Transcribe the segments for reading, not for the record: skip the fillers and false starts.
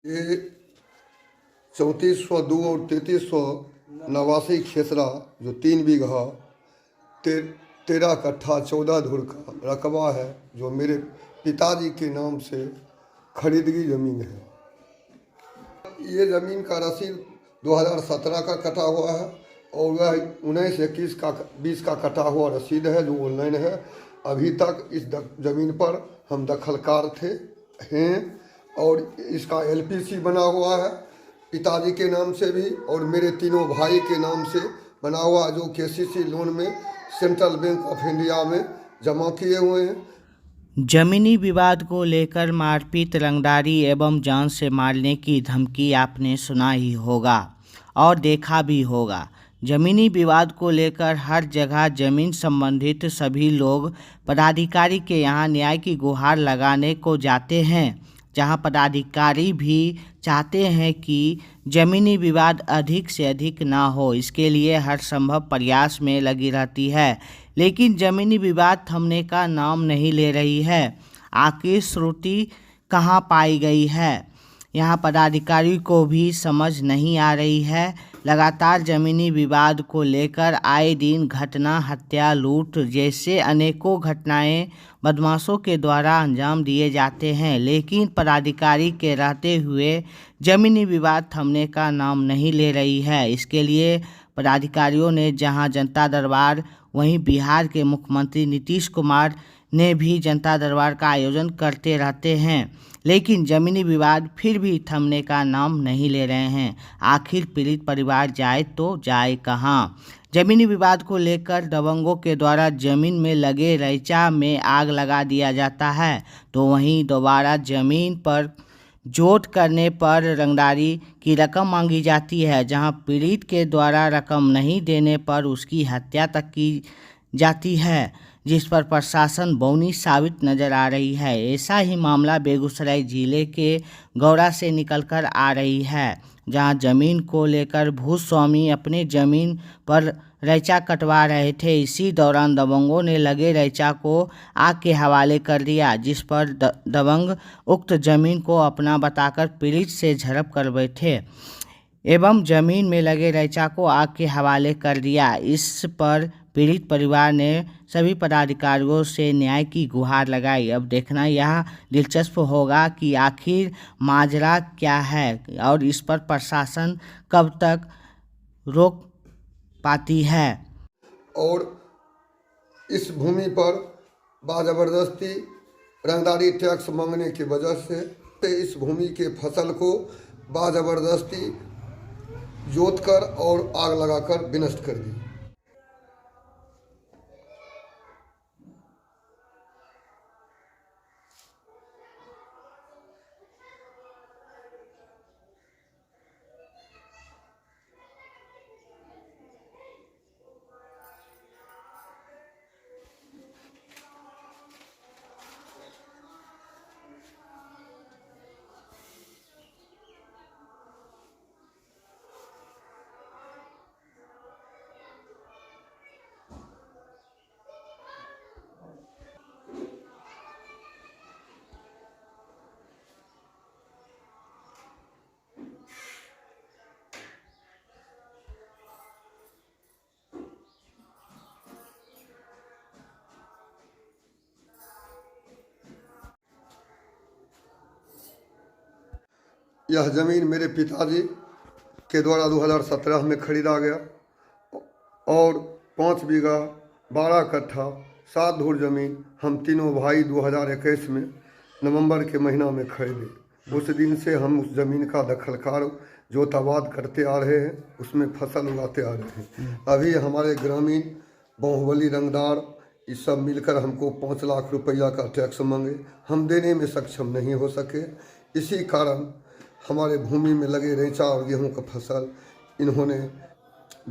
ये 3402 और 3389 खेसरा जो 3 बीघा 13 कट्ठा 14 धुर का रकबा है, जो मेरे पिताजी के नाम से खरीदगी ज़मीन है। ये ज़मीन का रसीद 2017 का कटा हुआ है और वह 19-21 का 20 का कटा हुआ रसीद है जो ऑनलाइन है। अभी तक इस ज़मीन पर हम दखलकार हैं और इसका LPC बना हुआ है पिताजी के नाम से भी और मेरे तीनों भाई के नाम से बना हुआ, जो KCC लोन में सेंट्रल बैंक ऑफ इंडिया में जमा किए हुए हैं। जमीनी विवाद को लेकर मारपीट, रंगदारी एवं जान से मारने की धमकी आपने सुना ही होगा और देखा भी होगा। जमीनी विवाद को लेकर हर जगह जमीन संबंधित सभी लोग पदाधिकारी के यहाँ न्याय की गुहार लगाने को जाते हैं, जहां पदाधिकारी भी चाहते हैं कि जमीनी विवाद अधिक से अधिक ना हो, इसके लिए हर संभव प्रयास में लगी रहती है। लेकिन जमीनी विवाद थमने का नाम नहीं ले रही है। आखिर श्रुति कहाँ पाई गई है, यहाँ पदाधिकारी को भी समझ नहीं आ रही है। लगातार जमीनी विवाद को लेकर आए दिन घटना, हत्या, लूट जैसे अनेकों घटनाएं बदमाशों के द्वारा अंजाम दिए जाते हैं, लेकिन पदाधिकारी के रहते हुए जमीनी विवाद थमने का नाम नहीं ले रही है। इसके लिए पदाधिकारियों ने जहां जनता दरबार, वहीं बिहार के मुख्यमंत्री नीतीश कुमार ने भी जनता दरबार का आयोजन करते रहते हैं, लेकिन जमीनी विवाद फिर भी थमने का नाम नहीं ले रहे हैं। आखिर पीड़ित परिवार जाए तो जाए कहाँ? जमीनी विवाद को लेकर दबंगों के द्वारा जमीन में लगे रैंचा में आग लगा दिया जाता है, तो वहीं दोबारा जमीन पर जोत करने पर रंगदारी की रकम मांगी जाती है, जहां पीड़ित के द्वारा रकम नहीं देने पर उसकी हत्या तक की जाती है, जिस पर प्रशासन बौनी साबित नजर आ रही है। ऐसा ही मामला बेगूसराय जिले के गौरा से निकलकर आ रही है, जहां जमीन को लेकर भूस्वामी अपने जमीन पर रैंचा कटवा रहे थे। इसी दौरान दबंगों ने लगे रैंचा को आग के हवाले कर दिया, जिस पर दबंग उक्त जमीन को अपना बताकर पीड़ित से झड़प कर बैठे एवं जमीन में लगे रैंचा को आग के हवाले कर दिया। इस पर पीड़ित परिवार ने सभी पदाधिकारियों से न्याय की गुहार लगाई। अब देखना यह दिलचस्प होगा कि आखिर माजरा क्या है और इस पर प्रशासन कब तक रोक पाती है। और इस भूमि पर बाजबरदस्ती रंगदारी टैक्स मांगने की वजह से इस भूमि के फसल को बाजबरदस्ती जोतकर और आग लगाकर विनष्ट कर दी। यह ज़मीन मेरे पिताजी के द्वारा 2017 में खरीदा गया और 5 बीघा 12 कट्ठा 7 धुर ज़मीन हम तीनों भाई 2021 में नवंबर के महीना में खरीदे। उस दिन से हम उस ज़मीन का दखलकार जोताबाद करते आ रहे हैं, उसमें फसल उगाते आ रहे हैं। अभी हमारे ग्रामीण बाहुबली, रंगदार, ये सब मिलकर हमको 5 लाख रुपया का टैक्स मांगे, हम देने में सक्षम नहीं हो सके। इसी कारण हमारे भूमि में लगे रैंचा और गेहूं का फसल इन्होंने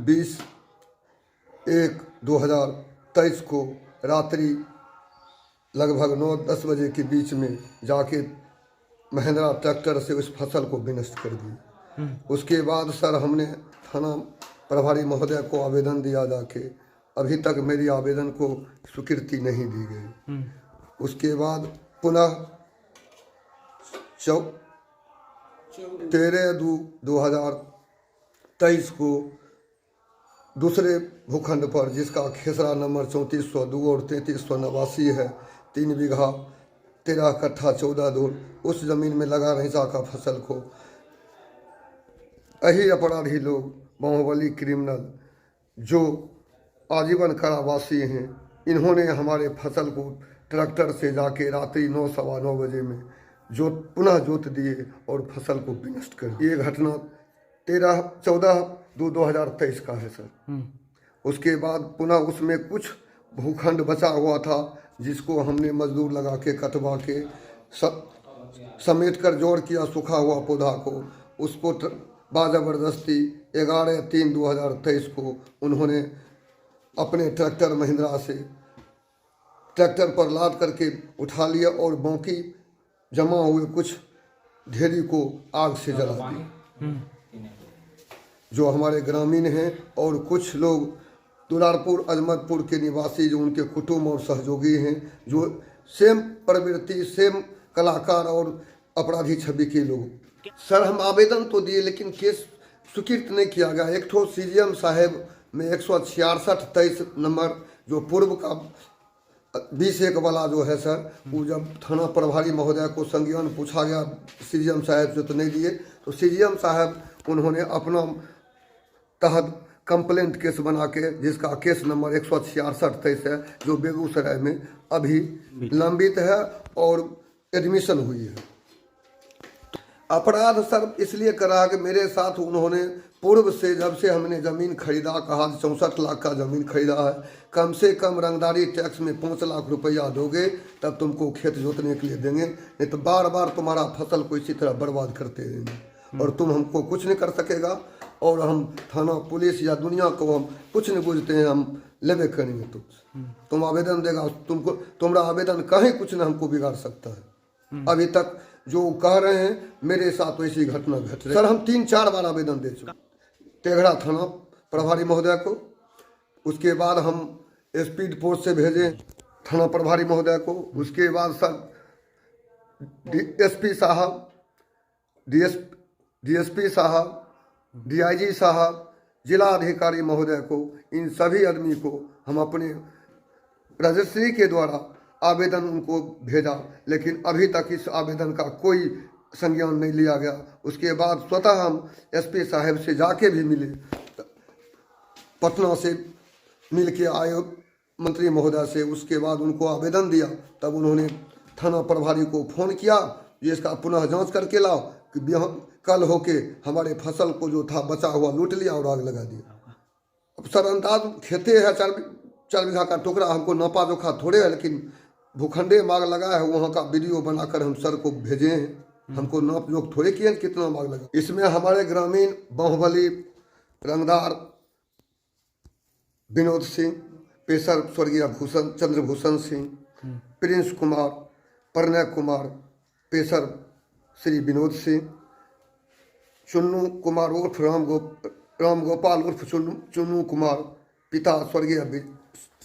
20/1/2023 को रात्रि लगभग 9-10 बजे के बीच में जाके महिंद्रा ट्रैक्टर से उस फसल को विनष्ट कर दी। उसके बाद सर हमने थाना प्रभारी महोदय को आवेदन दिया जाके, अभी तक मेरी आवेदन को स्वीकृति नहीं दी गई। उसके बाद पुनः 13/2/2023 को दूसरे भूखंड पर, जिसका खेसरा नंबर 3402 और 3389 है, 3 बीघा 13 कट्ठा 14 धूर, उस जमीन में लगा रईसा का फसल को यही अपराधी लोग, बाहुबली क्रिमिनल जो आजीवन कारावासी हैं, इन्होंने हमारे फसल को ट्रैक्टर से जाके रात्रि 9 सवा 9 बजे में पुनः जोत दिए और फसल को विनष्ट कर दिए। ये घटना 14/2/2023 का है सर। उसके बाद पुनः उसमें कुछ भूखंड बचा हुआ था, जिसको हमने मजदूर लगा के कटवा के समेट कर जोड़ किया सूखा हुआ पौधा को, उसको बाजबरदस्ती 11/3/2023 को उन्होंने अपने ट्रैक्टर महिंद्रा से ट्रैक्टर पर लाद करके उठा लिया और बाकी जमा हुए कुछ ढेरी को आग से जला दिया। जो हमारे ग्रामीण हैं और कुछ लोग दुलारपुर अजमतपुर के निवासी, जो उनके कुटुंब और सहयोगी हैं, जो सेम प्रवृत्ति, सेम कलाकार और अपराधी छवि के लोग। सर हम आवेदन तो दिए लेकिन केस स्वीकृत नहीं किया गया। एक ठो CGM साहेब में 166/23 नंबर जो पूर्व का 20/1 वाला जो है सर, वो जब थाना प्रभारी महोदय को संज्ञान पूछा गया CGM साहब से तो नहीं दिए, तो CGM साहब उन्होंने अपना तहत कंप्लेंट केस बना के, जिसका केस नंबर 166/23 है, जो बेगूसराय में अभी लंबित है और एडमिशन हुई है। अपराध सर इसलिए करा कि मेरे साथ उन्होंने पूर्व से, जब से हमने ज़मीन खरीदा, कहा 64 लाख का ज़मीन खरीदा है, कम से कम रंगदारी टैक्स में 5 लाख रुपया दोगे तब तुमको खेत जोतने के लिए देंगे, नहीं तो बार बार तुम्हारा फसल को इसी तरह बर्बाद करते रहेंगे और तुम हमको कुछ नहीं कर सकेगा और हम थाना पुलिस या दुनिया को हम कुछ नहीं बुझते हैं, हम लेवे करेंगे। तुम आवेदन देगा, तुम्हारा आवेदन कहीं कुछ न हमको बिगाड़ सकता है। अभी तक जो कह रहे हैं मेरे साथ वैसी घटना घट रही। सर हम 3-4 बार आवेदन दे चुके तेघड़ा थाना प्रभारी महोदय को, उसके बाद हम स्पीड पोस्ट से भेजे थाना प्रभारी महोदय को, उसके बाद सर SP साहब, DSP साहब, DIG साहब, जिला अधिकारी महोदय को, इन सभी आदमी को हम अपने रजिस्ट्री के द्वारा आवेदन उनको भेजा, लेकिन अभी तक इस आवेदन का कोई संज्ञान नहीं लिया गया। उसके बाद स्वतः हम SP साहब से जाके भी मिले, पटना से मिल के आए मंत्री महोदय से, उसके बाद उनको आवेदन दिया, तब उन्होंने थाना प्रभारी को फ़ोन किया ये इसका पुनः जांच करके लाओ कि कल होके हमारे फसल को जो था बचा हुआ लूट लिया और आग लगा दिया। अब सर अंदाज खेते है 4 बीघा का टुकड़ा, हमको नापा जोखा थोड़े है, लेकिन भूखंडे मांग लगा है, वहाँ का वीडियो बनाकर हम सर को भेजे हैं, हमको नाप जोख थोड़े किए कितना मांग लगा। इसमें हमारे ग्रामीण बाहुबली रंगदार विनोद सिंह, पेशर स्वर्गीय चंद्रभूषण सिंह, प्रिंस कुमार, प्रणय कुमार, पेशर श्री विनोद सिंह, चुन्नू कुमार उर्फ राम गोपाल उर्फ चुन्नू कुमार, पिता स्वर्गीय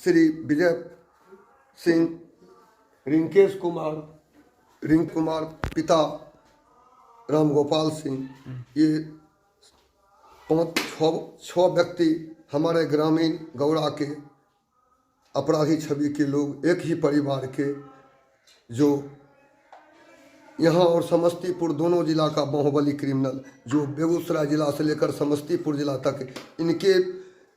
श्री विजय सिंह, रिंकेश कुमार पिता राम गोपाल सिंह। ये 5-6 व्यक्ति हमारे ग्रामीण गौड़ा के अपराधी छवि के लोग, एक ही परिवार के, जो यहाँ और समस्तीपुर दोनों जिला का बाहुबली क्रिमिनल, जो बेगूसराय जिला से लेकर समस्तीपुर जिला तक इनके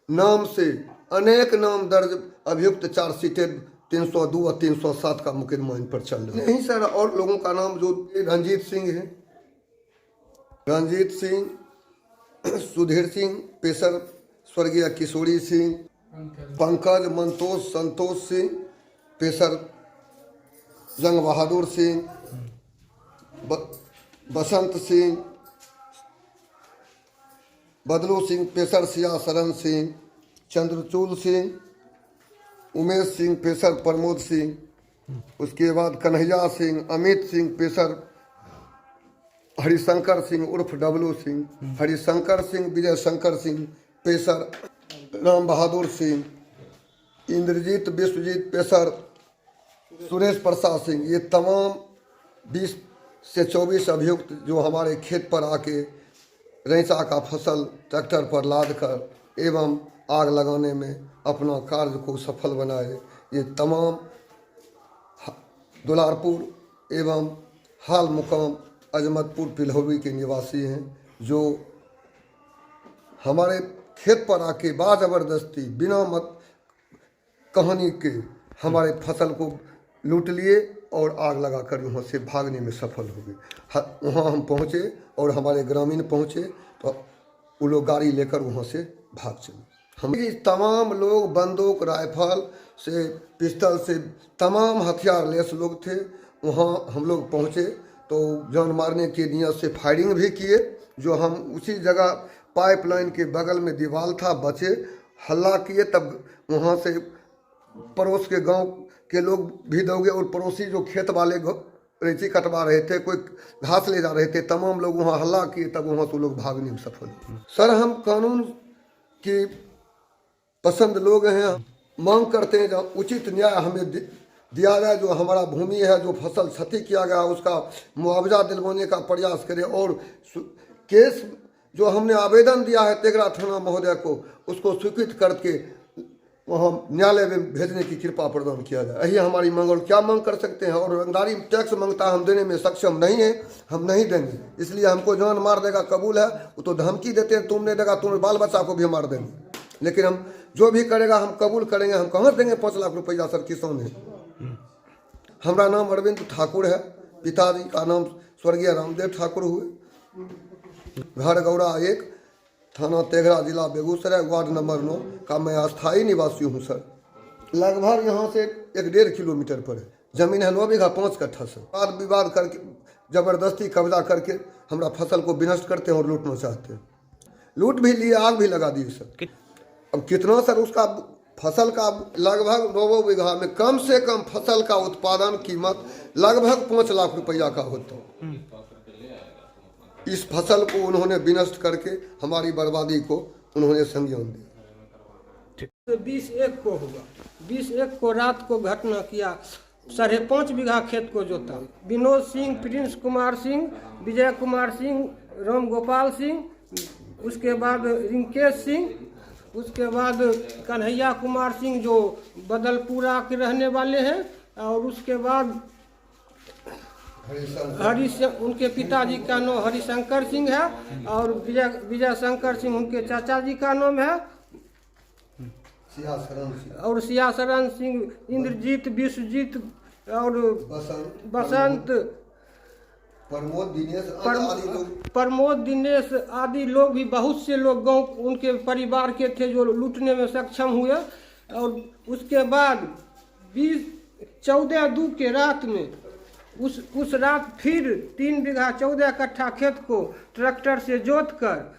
नाम से अनेक नाम दर्ज, अभियुक्त चार्जशीटेड 302 और 307 का मुकदमा इन पर चल रहा है। नहीं सर, और लोगों का नाम जो रंजीत सिंह है, रंजीत सिंह, सुधीर सिंह, पेशर स्वर्गीय किशोरी सिंह, पंकज, मंतोष, संतोष सिंह, पेशर जंग बहादुर सिंह, बसंत सिंह, बदलू सिंह, पेशर सिया शरण सिंह, चंद्रचूल सिंह, उमेश सिंह, पेशर प्रमोद सिंह, उसके बाद कन्हैया सिंह, अमित सिंह, पेशर हरिशंकर सिंह उर्फ W Singh, Harishankar Singh, Vijay Shankar Singh, pressure Ram Bahadur Singh, Indrajit Vishwajeet, pressure Suresh Prasad Singh. ये तमाम 20 से 24 अभियुक्त जो हमारे खेत पर आके रैंचा का फसल ट्रैक्टर पर लाद कर एवं आग लगाने में अपना कार्य को सफल बनाए, ये तमाम दुलारपुर एवं हाल मुकाम अजमतपुर पिलहौरी के निवासी हैं, जो हमारे खेत पर आके बाज़बरदस्ती बिना मत कहानी के हमारे फसल को लूट लिए और आग लगाकर वहाँ से भागने में सफल हो गए। वहाँ हम पहुँचे और हमारे ग्रामीण पहुँचे तो वो लोग गाड़ी लेकर वहाँ से भाग चले। हम तमाम लोग बंदूक, राइफल से, पिस्टल से, तमाम हथियार लेस लोग थे। वहाँ हम लोग पहुँचे तो जान मारने के नियत से फायरिंग भी किए, जो हम उसी जगह पाइपलाइन के बगल में दीवार था बचे, हल्ला किए। तब वहाँ से पड़ोस के गांव के लोग भी दौड़े और पड़ोसी जो खेत वाले रेची कटवा रहे थे, कोई घास ले जा रहे थे, तमाम लोग वहाँ हल्ला किए। तब वहाँ से लोग भागने में सफल हुए। सर, हम कानून की पसंद लोग हैं, मांग करते हैं जहाँ उचित न्याय हमें दिया जाए। जो हमारा भूमि है, जो फसल क्षति किया गया, उसका मुआवजा दिलवाने का प्रयास करें। और केस जो हमने आवेदन दिया है तेघड़ा थाना महोदय को, उसको स्वीकृत करके वहाँ न्यायालय में भेजने की कृपा प्रदान किया जाए। यही हमारी मांग। और क्या मांग कर सकते हैं? और रंगदारी टैक्स मांगता है, हम देने में सक्षम नहीं है, हम नहीं देंगे। इसलिए हमको जान मार देगा कबूल है। वो तो धमकी देते हैं, तुम नहीं देगा, तुम बाल बच्चा को भी मार देंगे। लेकिन हम जो भी करेगा हम कबूल करेंगे। हम कहाँ देंगे 5 लाख रुपया? सर, किसान है। हमारा नाम अरविंद ठाकुर है, पिताजी का नाम स्वर्गीय रामदेव ठाकुर हुए। घर गौरा 1, थाना तेघड़ा, जिला बेगूसराय, वार्ड नंबर 9 का मैं अस्थायी निवासी हूँ। सर, लगभग यहाँ से 1.5 किलोमीटर पर है। जमीन है 9 बीघा 5 कट्ठा। सर, वाद विवाद करके जबरदस्ती कब्जा करके हमारा फसल को विनष्ट करते हैं और लूटना चाहते हैं। लूट भी लिए, आग भी लगा दी। सर, अब कितना सर, उसका फसल का लगभग 9 बीघा में कम से कम फसल का उत्पादन कीमत लगभग 5 लाख रुपया का होता है। इस फसल को उन्होंने विनष्ट करके हमारी बर्बादी को उन्होंने संज्ञान दिया। 20/1 को होगा। 20/1 को रात को घटना किया। 5.5 बीघा खेत को जोता। विनोद सिंह, प्रिंस कुमार सिंह, विजय कुमार सिंह, राम गोपाल सिंह, उसके बाद रिंकेश सिंह, उसके बाद कन्हैया कुमार सिंह जो बदलपुरा के रहने वाले हैं, और उसके बाद उनके पिताजी का नाम हरिशंकर सिंह है, और विजय शंकर सिंह उनके चाचा जी का नाम है, और सियासरन सिंह, इंद्रजीत, विश्वजीत और बसंत, प्रमोद दिनेश आदि लोग भी, बहुत से लोग गांव उनके परिवार के थे जो लूटने में सक्षम हुए। और उसके बाद 14/2 के रात में उस रात फिर 3 बीघा 14 कट्ठा खेत को ट्रैक्टर से जोत कर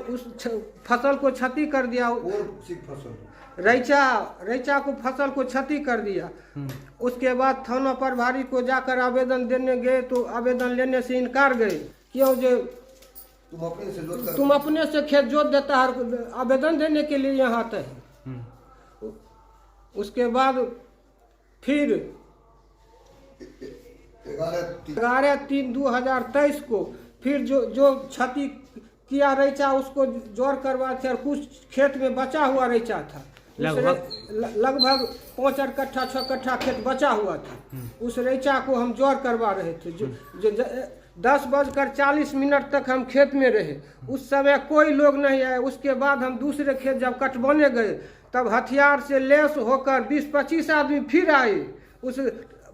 उस फसल को क्षति कर दिया। रैचा को फसल को क्षति कर दिया। उसके बाद थाना प्रभारी को जाकर आवेदन देने गए तो आवेदन लेने से इनकार गए। क्यों? जो तुम अपने से खेत जोत देता है, आवेदन देने के लिए यहाँ आते हैं। उसके बाद फिर 11/3/2023 को फिर जो क्षति किया रैचा उसको जोड़ करवा थे, और कुछ खेत में बचा हुआ रैचा था। लगभग 5 कट्ठा 6 कट्ठा खेत बचा हुआ था। उस रैचा को हम जोड़ करवा रहे थे। जो 10:40 तक हम खेत में रहे। उस समय कोई लोग नहीं आए। उसके बाद हम दूसरे खेत जब कटवाने गए तब हथियार से लैस होकर 20-25 आदमी फिर आए, उस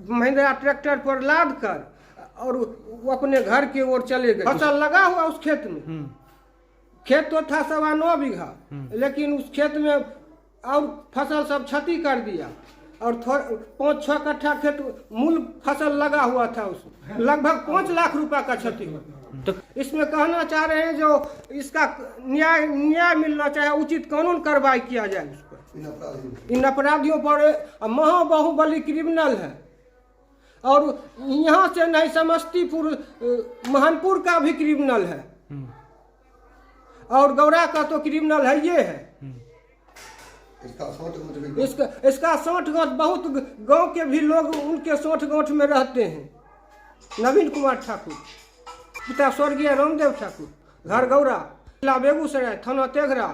महिंद्रा ट्रैक्टर पर लाद कर, और वो अपने घर की ओर चले गए। फसल लगा हुआ उस खेत में। खेत तो था 9.25 बीघा, लेकिन उस खेत में और फसल सब क्षति कर दिया। और 5-6 कट्ठा खेत मूल फसल लगा हुआ था, उसमें लगभग 5 लाख रुपए का क्षति हुआ। तो इसमें कहना चाह रहे हैं जो इसका न्याय मिलना चाहिए, उचित कानून कार्रवाई किया जाए उस पर। इन अपराधियों पर महाबाहुबली क्रिमिनल है, और यहाँ से नहीं समस्तीपुर महानपुर का भी क्रिमिनल है, और गौरा का तो क्रिमिनल है ये है। इसका 60 गांठ भी इसका 60 गांठ, बहुत गांव के भी लोग उनके 60 गांठ में रहते हैं। नवीन कुमार ठाकुर, पिता स्वर्गीय रामदेव ठाकुर, घर गौरा, जिला बेगूसराय, थाना तेघरा।